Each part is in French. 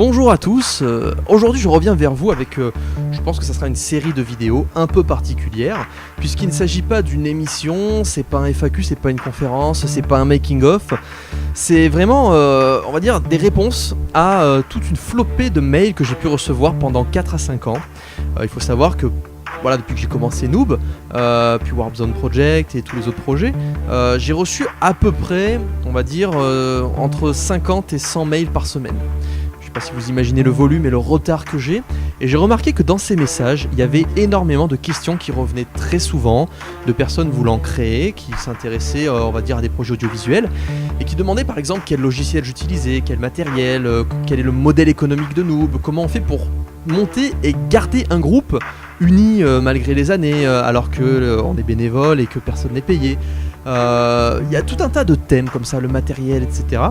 Bonjour à tous, aujourd'hui je reviens vers vous avec, je pense que ça sera une série de vidéos un peu particulière, puisqu'il ne s'agit pas d'une émission, c'est pas un FAQ, c'est pas une conférence, c'est pas un making of, c'est vraiment, on va dire, des réponses à toute une flopée de mails que j'ai pu recevoir pendant 4 à 5 ans. Il faut savoir que voilà, depuis que j'ai commencé Noob, puis Warp Zone Project et tous les autres projets, j'ai reçu à peu près, on va dire, entre 50 et 100 mails par semaine. Je sais pas si vous imaginez le volume et le retard que j'ai, et j'ai remarqué que dans ces messages, il y avait énormément de questions qui revenaient très souvent, de personnes voulant créer, qui s'intéressaient, on va dire, à des projets audiovisuels, et qui demandaient par exemple quel logiciel j'utilisais, quel matériel, quel est le modèle économique de Noob, comment on fait pour monter et garder un groupe uni malgré les années, alors qu'on est bénévole et que personne n'est payé. Il y a tout un tas de thèmes comme ça, le matériel, etc.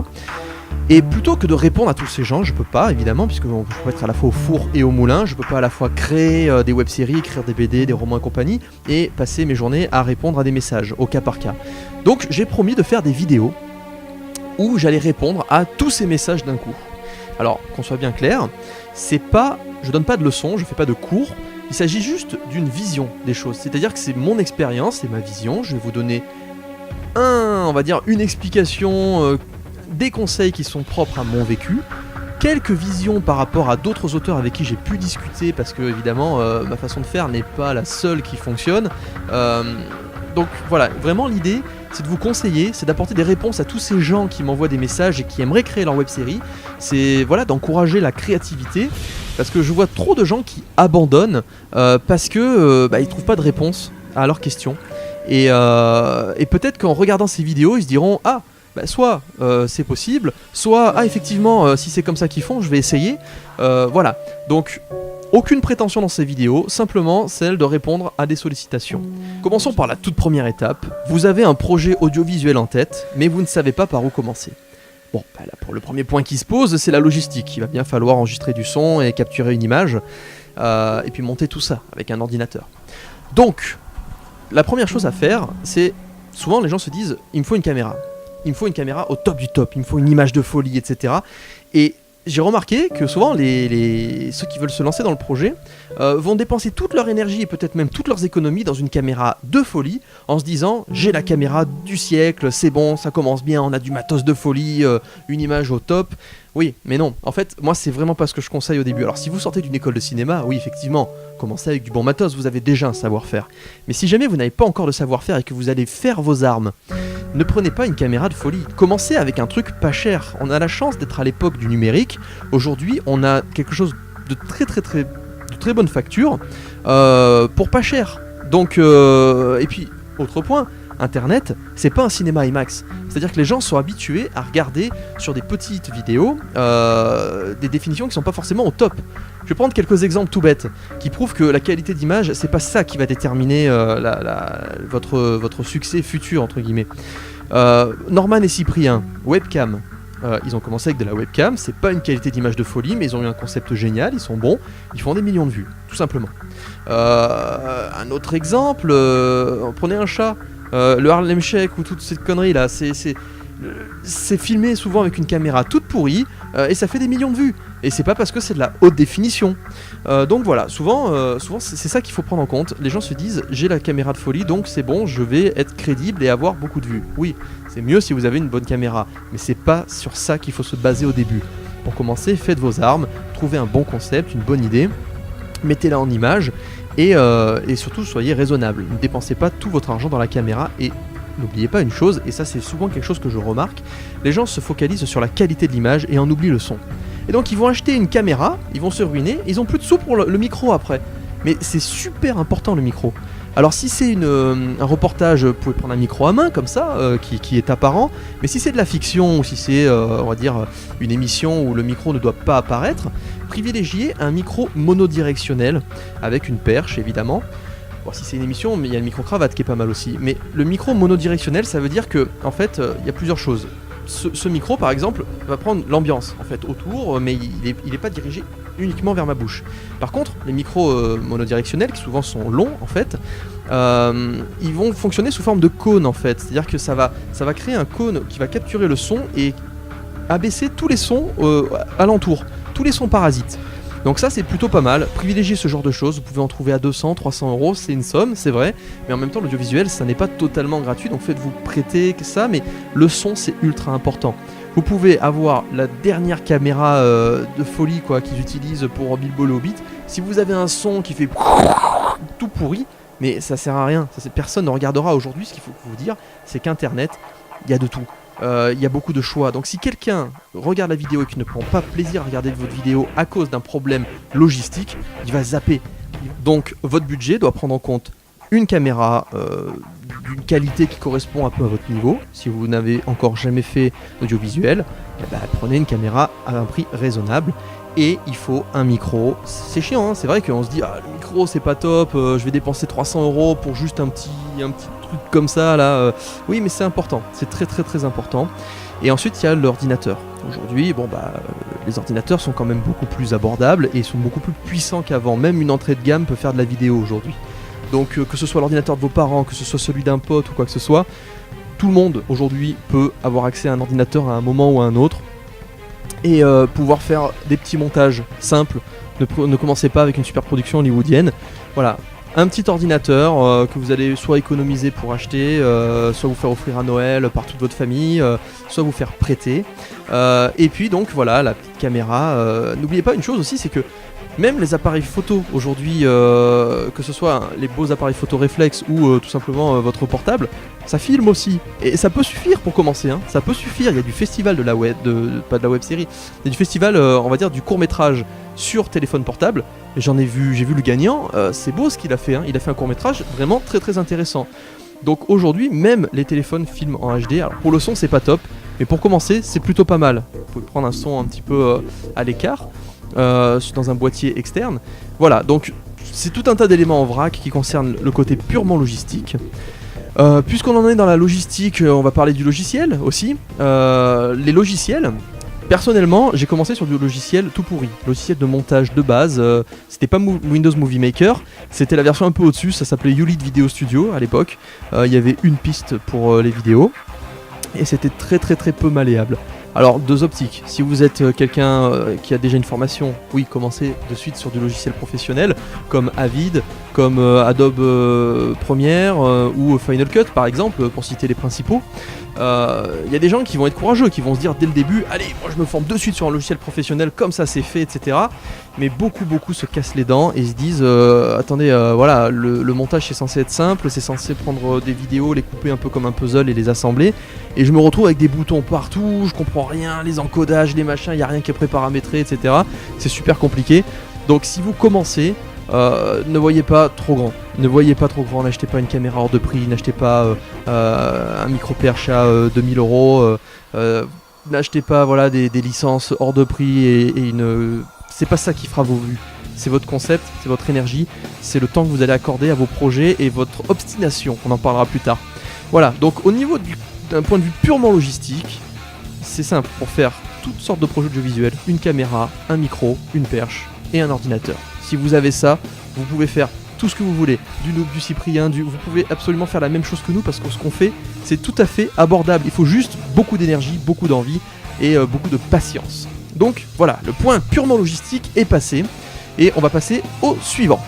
Et plutôt que de répondre à tous ces gens, je peux pas évidemment, puisque je peux être à la fois au four et au moulin, je peux pas à la fois créer des web-séries, écrire des BD, des romans et compagnie, et passer mes journées à répondre à des messages, au cas par cas. Donc j'ai promis de faire des vidéos où j'allais répondre à tous ces messages d'un coup. Alors, qu'on soit bien clair, je donne pas de leçons, je fais pas de cours, il s'agit juste d'une vision des choses. C'est-à-dire que c'est mon expérience, c'est ma vision, je vais vous donner une explication, des conseils qui sont propres à mon vécu, quelques visions par rapport à d'autres auteurs avec qui j'ai pu discuter, parce que évidemment ma façon de faire n'est pas la seule qui fonctionne. Donc voilà, vraiment l'idée c'est de vous conseiller, c'est d'apporter des réponses à tous ces gens qui m'envoient des messages et qui aimeraient créer leur web-série. C'est d'encourager la créativité, parce que je vois trop de gens qui abandonnent parce que ils trouvent pas de réponse à leurs questions. Et peut-être qu'en regardant ces vidéos, ils se diront soit c'est possible, soit effectivement si c'est comme ça qu'ils font, je vais essayer. Voilà, donc aucune prétention dans ces vidéos, simplement celle de répondre à des sollicitations. Commençons par la toute première étape. Vous avez un projet audiovisuel en tête, mais vous ne savez pas par où commencer. Bon, là, pour le premier point qui se pose, c'est la logistique. Il va bien falloir enregistrer du son et capturer une image, et puis monter tout ça avec un ordinateur. Donc, la première chose à faire, c'est, souvent les gens se disent, il me faut une caméra. Il me faut une caméra au top du top, il me faut une image de folie, etc. Et j'ai remarqué que souvent ceux qui veulent se lancer dans le projet vont dépenser toute leur énergie et peut-être même toutes leurs économies dans une caméra de folie, en se disant j'ai la caméra du siècle, c'est bon, ça commence bien, on a du matos de folie, une image au top. Oui, mais non, en fait, moi c'est vraiment pas ce que je conseille au début. Alors si vous sortez d'une école de cinéma, oui effectivement, commencez avec du bon matos, vous avez déjà un savoir-faire. Mais si jamais vous n'avez pas encore de savoir-faire et que vous allez faire vos armes, ne prenez pas une caméra de folie. Commencez avec un truc pas cher. On a la chance d'être à l'époque du numérique. Aujourd'hui, on a quelque chose de très bonne facture pour pas cher. Donc, et puis, autre point, Internet, c'est pas un cinéma IMAX. C'est-à-dire que les gens sont habitués à regarder sur des petites vidéos des définitions qui sont pas forcément au top. Je vais prendre quelques exemples tout bêtes qui prouvent que la qualité d'image, c'est pas ça qui va déterminer votre succès futur, entre guillemets. Norman et Cyprien, webcam. Ils ont commencé avec de la webcam, c'est pas une qualité d'image de folie, mais ils ont eu un concept génial, ils sont bons, ils font des millions de vues, tout simplement. Un autre exemple, prenez un chat, le Harlem Shake ou toutes ces conneries là, c'est filmé souvent avec une caméra toute pourrie et ça fait des millions de vues. Et c'est pas parce que c'est de la haute définition. Donc voilà, souvent c'est ça qu'il faut prendre en compte. Les gens se disent j'ai la caméra de folie donc c'est bon, je vais être crédible et avoir beaucoup de vues. Oui, c'est mieux si vous avez une bonne caméra, mais c'est pas sur ça qu'il faut se baser au début. Pour commencer, faites vos armes, trouvez un bon concept, une bonne idée, mettez-la en image et surtout soyez raisonnable. Ne dépensez pas tout votre argent dans la caméra et n'oubliez pas une chose, et ça c'est souvent quelque chose que je remarque, les gens se focalisent sur la qualité de l'image et en oublient le son. Et donc ils vont acheter une caméra, ils vont se ruiner, ils ont plus de sous pour le micro après. Mais c'est super important le micro. Alors si c'est un reportage, vous pouvez prendre un micro à main comme ça, qui est apparent, mais si c'est de la fiction, ou si c'est on va dire une émission où le micro ne doit pas apparaître, privilégiez un micro monodirectionnel, avec une perche évidemment. Bon, si c'est une émission, mais il y a le micro-cravate qui est pas mal aussi. Mais le micro monodirectionnel, ça veut dire que, en fait, il y a plusieurs choses. Ce micro, par exemple, va prendre l'ambiance, en fait, autour, mais il est pas dirigé uniquement vers ma bouche. Par contre, les micros monodirectionnels, qui souvent sont longs, en fait, ils vont fonctionner sous forme de cône, en fait. C'est-à-dire que ça va créer un cône qui va capturer le son et abaisser tous les sons alentour. tous les sons parasites. Donc ça c'est plutôt pas mal, privilégiez ce genre de choses, vous pouvez en trouver à 200, 300 euros, c'est une somme, c'est vrai, mais en même temps l'audiovisuel ça n'est pas totalement gratuit, donc faites-vous prêter ça, mais le son c'est ultra important. Vous pouvez avoir la dernière caméra de folie quoi qu'ils utilisent pour Bilbo le Hobbit, si vous avez un son qui fait tout pourri, mais ça sert à rien, personne ne regardera aujourd'hui, ce qu'il faut vous dire, c'est qu'Internet, il y a de tout. Il y a beaucoup de choix, donc si quelqu'un regarde la vidéo et qui ne prend pas plaisir à regarder votre vidéo à cause d'un problème logistique, il va zapper. Donc votre budget doit prendre en compte une caméra d'une qualité qui correspond un peu à votre niveau. Si vous n'avez encore jamais fait d'audiovisuel, prenez une caméra à un prix raisonnable. Et il faut un micro. C'est chiant, hein, c'est vrai qu'on se dit le micro c'est pas top, je vais dépenser 300 euros pour juste un petit truc comme ça là. Oui, mais c'est important, c'est très très très important. Et ensuite il y a l'ordinateur. Aujourd'hui, les ordinateurs sont quand même beaucoup plus abordables et sont beaucoup plus puissants qu'avant. Même une entrée de gamme peut faire de la vidéo aujourd'hui. Donc que ce soit l'ordinateur de vos parents, que ce soit celui d'un pote ou quoi que ce soit, tout le monde aujourd'hui peut avoir accès à un ordinateur à un moment ou à un autre. Et pouvoir faire des petits montages simples. Ne commencez pas avec une super production hollywoodienne. Voilà, un petit ordinateur que vous allez soit économiser pour acheter, soit vous faire offrir à Noël par toute votre famille, soit vous faire prêter. Et puis donc voilà, la petite caméra. N'oubliez pas une chose aussi, c'est que même les appareils photo aujourd'hui, que ce soit les beaux appareils photo réflexes ou tout simplement votre portable, ça filme aussi. Et ça peut suffire pour commencer, hein. Ça peut suffire. Il y a du festival de la web, pas de la web série, il y a du festival, on va dire, du court métrage sur téléphone portable. Et j'ai vu le gagnant, c'est beau ce qu'il a fait, hein. Il a fait un court métrage vraiment très très intéressant. Donc aujourd'hui, même les téléphones filment en HD. Alors pour le son, c'est pas top, mais pour commencer, c'est plutôt pas mal. Vous pouvez prendre un son un petit peu à l'écart. Dans un boîtier externe. Voilà, donc c'est tout un tas d'éléments en vrac qui concernent le côté purement logistique. Puisqu'on en est dans la logistique, on va parler du logiciel aussi. Les logiciels, personnellement, j'ai commencé sur du logiciel tout pourri. Logiciel de montage de base, c'était pas Windows Movie Maker, c'était la version un peu au-dessus, ça s'appelait YouLead Video Studio à l'époque. Il y avait une piste pour les vidéos, et c'était très très très peu malléable. Alors, deux optiques. Si vous êtes quelqu'un qui a déjà une formation, oui, commencez de suite sur du logiciel professionnel, comme Avid, comme Adobe Premiere ou Final Cut, par exemple, pour citer les principaux. Y a des gens qui vont être courageux, qui vont se dire dès le début, allez, moi je me forme de suite sur un logiciel professionnel, comme ça c'est fait, etc. Mais beaucoup se cassent les dents et se disent, attendez, voilà, le montage c'est censé être simple, c'est censé prendre des vidéos, les couper un peu comme un puzzle et les assembler. Et je me retrouve avec des boutons partout, je comprends rien, les encodages, les machins, il n'y a rien qui est préparamétré, etc. C'est super compliqué. Donc si vous commencez, ne voyez pas trop grand. Ne voyez pas trop grand, n'achetez pas une caméra hors de prix, n'achetez pas un micro perche à 2000 euros, n'achetez pas voilà, des licences hors de prix et c'est pas ça qui fera vos vues. C'est votre concept, c'est votre énergie, c'est le temps que vous allez accorder à vos projets et votre obstination, on en parlera plus tard. Voilà, donc au niveau d'un point de vue purement logistique, c'est simple, pour faire toutes sortes de projets audiovisuels, une caméra, un micro, une perche et un ordinateur. Si vous avez ça, vous pouvez faire tout ce que vous voulez, du Noob, du Cyprien, vous pouvez absolument faire la même chose que nous parce que ce qu'on fait, c'est tout à fait abordable. Il faut juste beaucoup d'énergie, beaucoup d'envie et beaucoup de patience. Donc voilà, le point purement logistique est passé et on va passer au suivant.